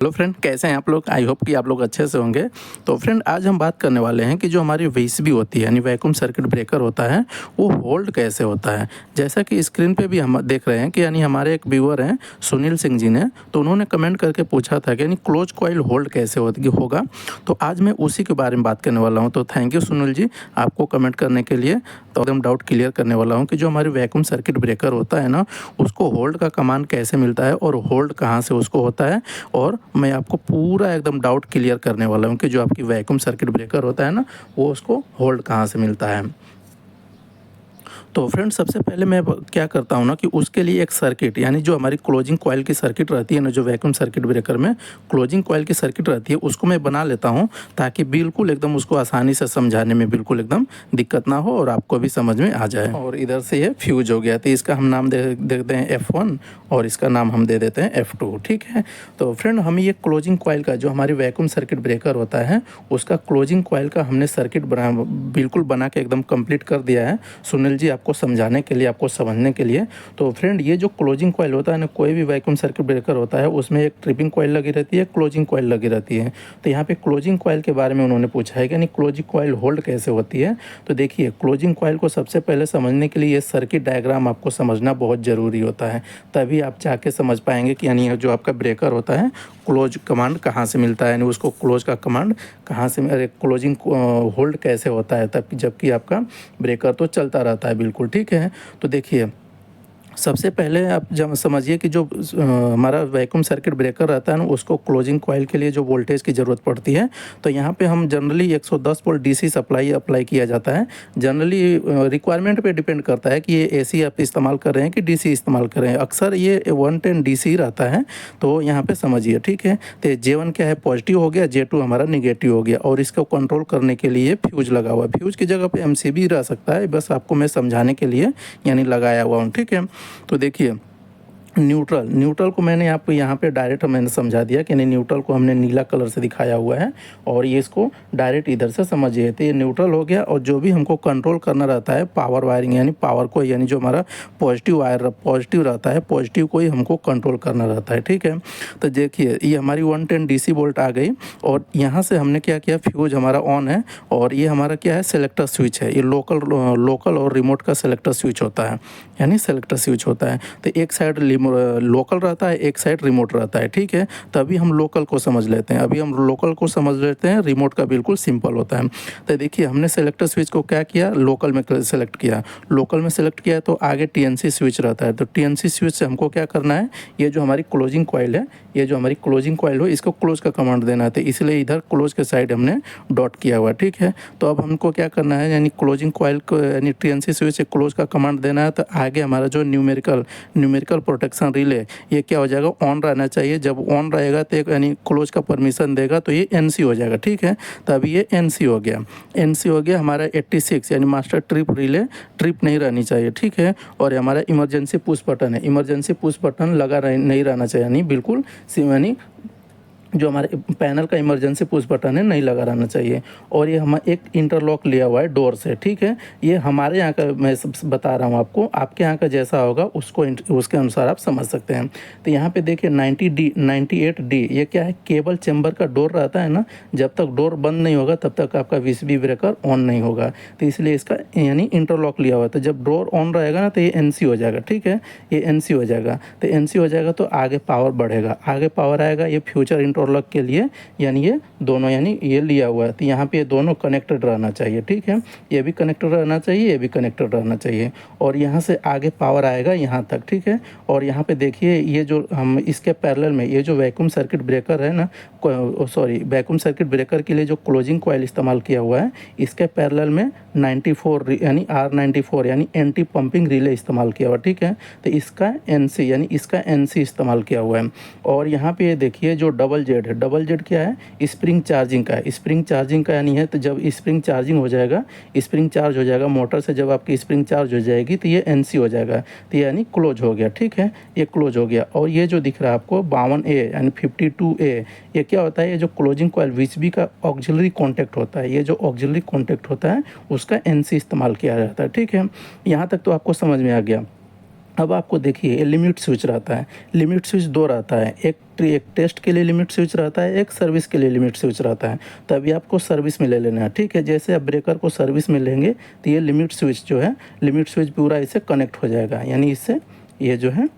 Hello friend, कैसे हैं आप लोग। आई होप कि आप लोग अच्छे से होंगे। तो फ्रेंड, आज हम बात करने वाले हैं कि जो हमारी वीसीबी होती है यानी वैक्यूम सर्किट ब्रेकर होता है, वो होल्ड कैसे होता है। जैसा कि स्क्रीन पे भी हम देख रहे हैं कि यानी हमारे एक व्यूअर हैं सुनील सिंह जी ने, तो उन्होंने कमेंट करके पूछा था कि यानी क्लोज कॉइल होल्ड कैसे होगा। तो आज मैं उसी के बारे में बात करने वाला हूँ। तो थैंक यू सुनील जी, आपको कमेंट करने के लिए। तो एकदम डाउट क्लियर करने वाला हूँ कि जो हमारी वैक्यूम सर्किट ब्रेकर होता है ना, उसको होल्ड का कमांड कैसे मिलता है और होल्ड कहाँ से उसको होता है। और मैं आपको पूरा एकदम डाउट क्लियर करने वाला हूँ कि जो आपकी वैक्यूम सर्किट ब्रेकर होता है ना, वो उसको होल्ड कहाँ से मिलता है। तो फ्रेंड, सबसे पहले मैं क्या करता हूँ ना कि उसके लिए एक सर्किट यानी जो हमारी क्लोजिंग कॉइल की सर्किट रहती है ना, जो वैक्यूम सर्किट ब्रेकर में क्लोजिंग कॉइल की सर्किट रहती है, उसको मैं बना लेता हूँ ताकि बिल्कुल एकदम उसको आसानी से समझाने में बिल्कुल एकदम दिक्कत ना हो और आपको भी समझ में आ जाए। और इधर से ये फ्यूज हो गया, तो इसका हम नाम दे देते हैं F1 और इसका नाम हम दे देते हैं F2। ठीक है। तो फ्रेंड, हम ये क्लोजिंग कॉइल का जो हमारी वैक्यूम सर्किट ब्रेकर होता है, उसका क्लोजिंग कॉइल का हमने सर्किट बिल्कुल बना के एकदम कंप्लीट कर दिया है सुनील जी, आपको समझाने के लिए, आपको समझने के लिए। तो फ्रेंड, ये जो क्लोजिंग कॉइल होता है ना, कोई भी वैक्यूम सर्किट ब्रेकर होता है उसमें एक ट्रिपिंग कॉइल लगी रहती है, क्लोजिंग कॉइल लगी रहती है। तो यहाँ पे क्लोजिंग कॉइल के बारे में उन्होंने पूछा है कि यानी क्लोजिंग कॉइल होल्ड कैसे होती है। तो देखिए, क्लोजिंग कॉइल को सबसे पहले समझने के लिए ये सर्किट डायग्राम आपको समझना बहुत ज़रूरी होता है, तभी आप जाके समझ पाएंगे कि यानी जो आपका ब्रेकर होता है, क्लोज कमांड कहाँ से मिलता है, यानी उसको क्लोज का कमांड कहाँ से, अरे क्लोजिंग होल्ड कैसे होता है तब जबकि आपका ब्रेकर तो चलता रहता है बिल्कुल। ठीक है। तो देखिए, सबसे पहले आप जब समझिए कि जो हमारा वैक्यूम सर्किट ब्रेकर रहता है ना, उसको क्लोजिंग कॉइल के लिए जो वोल्टेज की ज़रूरत पड़ती है, तो यहाँ पे हम generally 110 volt DC supply apply किया जाता है। जनरली रिक्वायरमेंट पे डिपेंड करता है कि ये एसी आप इस्तेमाल कर रहे हैं कि डीसी इस्तेमाल कर रहे हैं। अक्सर ये 110 डीसी रहता है, तो यहाँ पे समझिए। ठीक है। तो J1 क्या है, पॉजिटिव हो गया, J2 हमारा निगेटिव हो गया, और इसको कंट्रोल करने के लिए फ्यूज लगा हुआ है। फ्यूज की जगह पे MCB रह सकता है, बस आपको मैं समझाने के लिए यानी लगाया हुआ हूँ। ठीक है। तो देखिए, न्यूट्रल को मैंने आपको यहाँ पे डायरेक्ट मैंने समझा दिया कि नहीं, न्यूट्रल को हमने नीला कलर से दिखाया हुआ है और ये इसको डायरेक्ट इधर से समझिए। तो ये न्यूट्रल हो गया, और जो भी हमको कंट्रोल करना रहता है पावर वायरिंग, यानी पावर को, यानी जो हमारा पॉजिटिव वायर पॉजिटिव रहता है, पॉजिटिव को ही हमको कंट्रोल करना रहता है। ठीक है। तो देखिए, ये हमारी 110 DC वोल्ट आ गई, और यहाँ से हमने क्या किया, फ्यूज हमारा ऑन है, और ये हमारा क्या है, सेलेक्टर स्विच है। ये लोकल और रिमोट का सेलेक्टर स्विच होता है, यानी सेलेक्टर स्विच होता है। तो एक साइड लोकल रहता है, एक साइड रिमोट रहता है। ठीक है। तभी हम लोकल को समझ लेते हैं, अभी हम लोकल को समझ लेते हैं, रिमोट का बिल्कुल सिंपल होता है। तो देखिए, हमने सेलेक्टर स्विच को क्या किया, लोकल में सेलेक्ट किया। लोकल में सेलेक्ट किया तो आगे TNC स्विच रहता है, तो TNC स्विच से हमको क्या करना है, ये जो हमारी क्लोजिंग कॉइल है, ये जो हमारी क्लोजिंग कॉइल हो, इसको क्लोज का कमांड देना है, तो इसलिए इधर क्लोज के साइड हमने डॉट किया हुआ। ठीक है। तो अब हमको क्या करना है, यानी क्लोजिंग कॉइल को, यानी TNC स्विच से क्लोज का कमांड देना है। तो आगे हमारा जो न्यूमेरिकल प्रोटेक्शन रिले, ये क्या हो जाएगा, ऑन रहना चाहिए। जब ऑन रहेगा तो यानी क्लोज का परमिशन देगा, तो ये NC हो जाएगा। ठीक है। तो अभी ये NC हो गया, NC हो गया हमारा 86, यानी मास्टर ट्रिप रिले, ट्रिप नहीं रहनी चाहिए। ठीक है। और हमारा इमरजेंसी पुश बटन है, इमरजेंसी पुश बटन लगा नहीं रहना चाहिए, यानी बिल्कुल यानी जो हमारे पैनल का इमरजेंसी पुश बटन है नहीं लगा रहना चाहिए। और ये हम एक इंटरलॉक लिया हुआ है डोर से। ठीक है। ये हमारे यहाँ का मैं बता रहा हूँ आपको, आपके यहाँ का जैसा होगा उसको उसके अनुसार आप समझ सकते हैं। तो यहाँ पे देखिए 98D, ये क्या है, केबल चैम्बर का डोर रहता है ना, जब तक डोर बंद नहीं होगा तब तक आपका VCB ब्रेकर ऑन नहीं होगा, तो इसलिए इसका यानी इंटरलॉक लिया हुआ है। तो जब डोर ऑन रहेगा ना, तो ये NC हो जाएगा। ठीक है। ये NC हो जाएगा, तो NC हो जाएगा तो आगे पावर बढ़ेगा, आगे पावर आएगा, ये फ्यूचर इंटरलॉक के लिए, यानी ये दोनों, यानी ये लिया हुआ है, तो यहाँ पे ये दोनों कनेक्टेड रहना चाहिए। ठीक है। ये भी कनेक्टेड रहना चाहिए, ये भी कनेक्टेड रहना चाहिए, और यहाँ से आगे पावर आएगा यहाँ तक। ठीक है। और यहाँ पे देखिए, ये जो हम इसके पैरेलल में ये जो वैक्यूम सर्किट ब्रेकर है ना, वैक्यूम सर्किट ब्रेकर के लिए जो क्लोजिंग कॉइल इस्तेमाल किया हुआ है, इसके पैरेलल में 94 यानी R94 यानी एंटी पंपिंग रिले इस्तेमाल किया हुआ। ठीक है। तो इसका NC यानी इसका NC इस्तेमाल किया हुआ है। और यहाँ पे ये देखिए, जो डबल जेड है, डबल जेड क्या है, स्प्रिंग चार्जिंग का है, स्प्रिंग चार्जिंग का यानी है। तो जब स्प्रिंग चार्जिंग हो जाएगा, स्प्रिंग चार्ज हो जाएगा मोटर से, जब आपकी स्प्रिंग चार्ज हो जाएगी तो ये NC हो जाएगा, तो यानी क्लोज हो गया। ठीक है। ये क्लोज हो गया। और ये जो दिख रहा है आपको 52A यानी 52A, ये क्या होता है, ये जो क्लोजिंग कॉइल VCB का ऑक्सिलरी कॉन्टैक्ट होता है, ये जो ऑक्सिलरी कॉन्टैक्ट होता है उसका NC इस्तेमाल किया जाता है। ठीक है। यहाँ तक तो आपको समझ में आ गया। अब आपको देखिए ये लिमिट स्विच रहता है, लिमिट स्विच दो रहता है, एक टेस्ट के लिए लिमिट स्विच रहता है, एक सर्विस के लिए लिमिट स्विच रहता है। तो अभी आपको सर्विस में ले लेना है, ठीक है। जैसे आप ब्रेकर को सर्विस में लेंगे तो ये लिमिट स्विच जो है, लिमिट स्विच पूरा इससे कनेक्ट हो जाएगा, यानी इससे ये जो है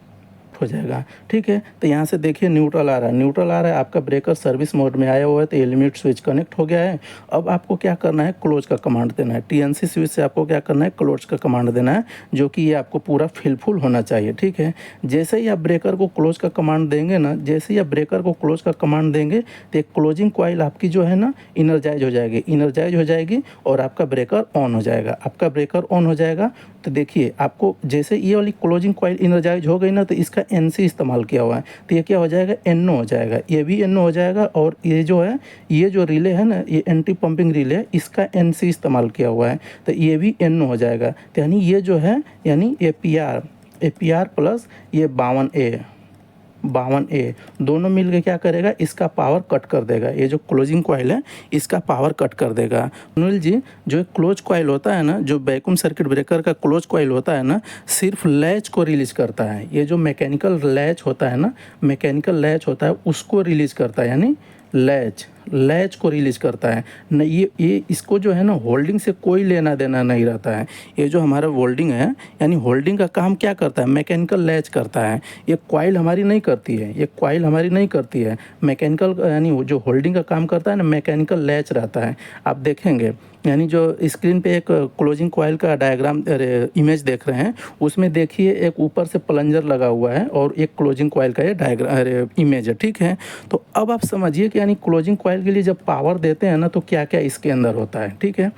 हो जाएगा, ठीक है। तो यहाँ से देखिए न्यूट्रल आ रहा है, न्यूट्रल आ रहा है, आपका ब्रेकर सर्विस मोड में आया हुआ है, तो ये लिमिट स्विच कनेक्ट हो गया है। अब आपको क्या करना है, क्लोज का कमांड देना है। टीएनसी स्विच से आपको क्या करना है, क्लोज का कमांड देना है, जो कि ये आपको पूरा फिलफुल होना चाहिए, ठीक है। जैसे ही आप ब्रेकर को क्लोज का कमांड देंगे ना, जैसे ही आप ब्रेकर को क्लोज का कमांड देंगे तो एक क्लोजिंग कॉइल आपकी जो है ना इनर्जाइज हो जाएगी और आपका ब्रेकर ऑन हो जाएगा। आपका ब्रेकर ऑन हो जाएगा तो देखिए आपको जैसे ये वाली क्लोजिंग कॉइल इनर्जाइज हो गई ना, तो इसका एनसी इस्तेमाल किया हुआ है, तो ये क्या हो जाएगा, एनओ हो जाएगा, ये भी एनओ हो जाएगा। और ये जो है, ये जो रिले है ना, ये एंटी पंपिंग रिले, इसका एनसी इस्तेमाल किया हुआ है, तो ये भी एनओ हो जाएगा। तो यानी ये जो है, यानी एपीआर प्लस ये 52A दोनों मिल के क्या करेगा, इसका पावर कट कर देगा। ये जो क्लोजिंग कॉइल है इसका पावर कट कर देगा। सुनील जी, जो क्लोज कॉइल होता है ना, जो वैक्यूम सर्किट ब्रेकर का क्लोज कॉइल होता है ना, सिर्फ लैच को रिलीज करता है। ये जो मैकेनिकल लैच होता है ना, मैकेनिकल लैच होता है उसको रिलीज करता है, यानी लैच को रिलीज करता है न। ये इसको जो है ना होल्डिंग से कोई लेना देना नहीं रहता है। ये जो हमारा होल्डिंग है, यानी होल्डिंग का काम क्या करता है, मैकेनिकल लैच करता है। ये कॉइल हमारी नहीं करती है, ये कॉइल हमारी नहीं करती है। मैकेनिकल यानी जो होल्डिंग का काम करता है ना, मैकेनिकल लैच रहता है। आप देखेंगे, यानी जो स्क्रीन पे एक क्लोजिंग कॉइल का डायग्राम इमेज देख रहे हैं, उसमें देखिए एक ऊपर से प्लंजर लगा हुआ है और एक क्लोजिंग कॉइल का ये डायग्राम इमेज है, ठीक है। तो अब आप समझिए कि यानी क्लोजिंग कॉइल के लिए जब पावर देते हैं ना, तो क्या क्या इसके अंदर होता है, ठीक है।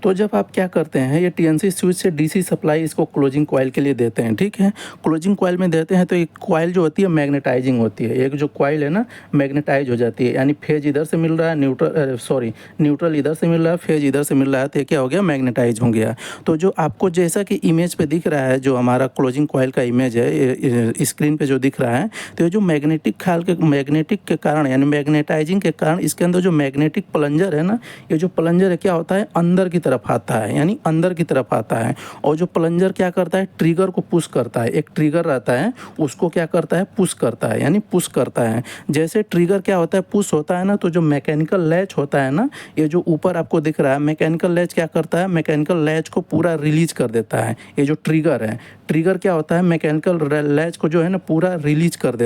तो जब आप क्या करते हैं, ये टीएनसी स्विच से डीसी सप्लाई इसको क्लोजिंग कॉइल के लिए देते हैं, ठीक है। क्लोजिंग कॉइल में देते हैं तो एक कॉइल जो होती है मैग्नेटाइजिंग होती है। एक जो कॉइल है ना मैग्नेटाइज हो जाती है, यानी फेज इधर से मिल रहा है, न्यूट्रल इधर से मिल रहा है, फेज इधर से मिल रहा है, तो ये क्या हो गया, मैग्नेटाइज हो गया। तो जो आपको जैसा कि इमेज पे दिख रहा है, जो हमारा क्लोजिंग कॉइल का इमेज है स्क्रीन पे जो दिख रहा है, तो ये जो मैग्नेटिक के कारण, यानी मैग्नेटाइजिंग के कारण इसके अंदर जो मैग्नेटिक प्लंजर है ना, ये जो प्लंजर है क्या होता है, अंदर की तरफ आता है, यानी अंदर की तरफ आता है। और जो प्लंजर क्या करता है, ट्रिगर को पुश करता है। एक ट्रिगर रहता है, उसको क्या करता है, पुश करता है, यानी पुश करता है। जैसे ट्रिगर क्या होता है, पुश होता है ना, तो जो मैकेनिकल लैच होता है ना, ये जो ऊपर आपको दिख रहा है, मैकेनिकल लैच क्या करता है, मैकेनिकल लैच को पूरा रिलीज कर देता है। ये जो ट्रिगर है, ट्रिगर क्या होता है, मैकेनिकल लैच को जो है ना पूरा रिलीज कर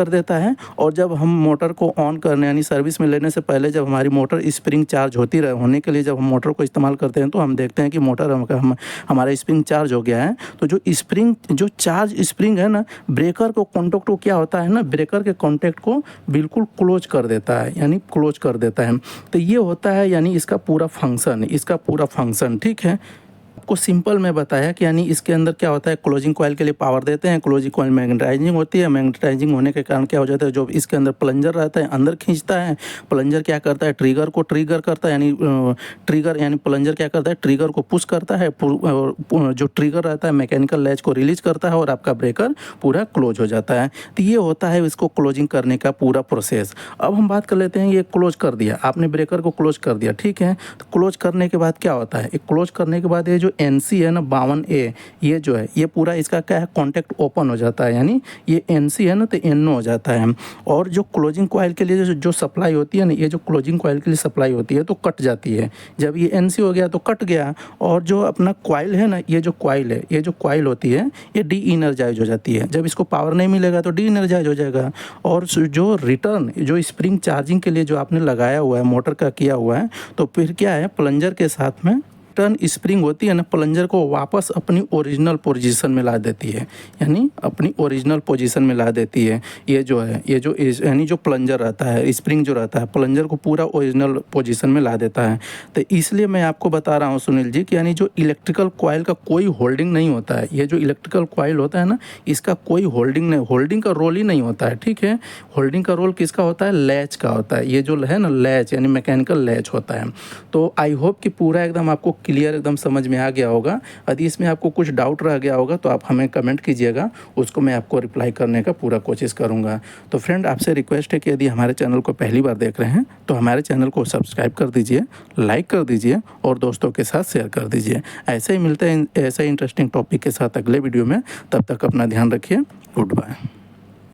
देता है। और जब हम मोटर को ऑन करने, यानी सर्विस में लेने से पहले, जब हमारी मोटर स्प्रिंग चार्ज होने के लिए जब हम मोटर को इस्तेमाल करते हैं, तो हम देखते हैं कि मोटर हमारा स्प्रिंग चार्ज हो गया है। तो जो चार्ज स्प्रिंग है ना, ब्रेकर को कॉन्टैक्ट को क्या होता है ना, ब्रेकर के कॉन्टैक्ट को बिल्कुल क्लोज कर देता है, यानी क्लोज कर देता है। तो ये होता है यानी इसका पूरा फंक्शन, ठीक है। आपको सिंपल में बताया कि यानी इसके अंदर क्या होता है, क्लोजिंग कॉइल के लिए पावर देते हैं, क्लोजिंग कॉइल मैग्नेटाइजिंग होती है। मैग्नेटाइजिंग होने के कारण क्या हो जाता है, जो इसके अंदर प्लंजर रहता है अंदर खींचता है। प्लंजर क्या करता है, ट्रिगर को ट्रिगर करता है, यानी प्लंजर क्या करता है, ट्रिगर को पुश करता है। जो ट्रिगर रहता है मैकेनिकल लैच को रिलीज करता है और आपका ब्रेकर पूरा क्लोज हो जाता है। तो ये होता है इसको क्लोजिंग करने का पूरा प्रोसेस। अब हम बात कर लेते हैं, ये क्लोज कर दिया आपने, ब्रेकर को क्लोज कर दिया, ठीक है। तो क्लोज करने के बाद क्या होता है, क्लोज करने के बाद ये जो एनसी है ना 52A, ये जो है ये पूरा इसका क्या है, कॉन्टैक्ट ओपन हो जाता है, यानी ये एनसी है ना तो एनओ हो जाता है। और जो क्लोजिंग कॉइल के लिए जो सप्लाई होती है ना, ये जो क्लोजिंग कॉइल के लिए सप्लाई होती है तो कट जाती है। जब ये एनसी हो गया तो कट गया। और जो अपना कॉइल है ना, ये जो कॉइल होती है ये डी इनर्जाइज हो जाती है। जब इसको पावर नहीं मिलेगा तो डी इनर्जाइज हो जाएगा। और जो रिटर्न जो स्प्रिंग चार्जिंग के लिए जो आपने लगाया हुआ है, मोटर का किया हुआ है, तो फिर क्या है, प्लंजर के साथ में टर्न स्प्रिंग होती है ना, प्लंजर को वापस अपनी ओरिजिनल पोजीशन में ला देती है, यानी अपनी ओरिजिनल पोजीशन में ला देती है। ये जो यानी जो प्लंजर रहता है, स्प्रिंग जो रहता है, प्लंजर को पूरा ओरिजिनल पोजीशन में ला देता है। तो इसलिए मैं आपको बता रहा हूँ सुनील जी कि यानी जो इलेक्ट्रिकल कॉइल का कोई होल्डिंग नहीं होता है। ये जो इलेक्ट्रिकल कॉइल होता है ना, इसका कोई होल्डिंग का रोल ही नहीं होता है, ठीक है। होल्डिंग का रोल किसका होता है, लैच का होता है। ये जो है ना लैच, यानी मैकेनिकल लैच होता है। तो आई होप कि पूरा एकदम आपको क्लियर एकदम समझ में आ गया होगा। यदि इसमें आपको कुछ डाउट रह गया होगा तो आप हमें कमेंट कीजिएगा, उसको मैं आपको रिप्लाई करने का पूरा कोशिश करूँगा। तो फ्रेंड आपसे रिक्वेस्ट है कि यदि हमारे चैनल को पहली बार देख रहे हैं तो हमारे चैनल को सब्सक्राइब कर दीजिए, लाइक कर दीजिए और दोस्तों के साथ शेयर कर दीजिए। ऐसे ही मिलते हैं ऐसे इंटरेस्टिंग टॉपिक के साथ अगले वीडियो में। तब तक अपना ध्यान रखिए। Good bye.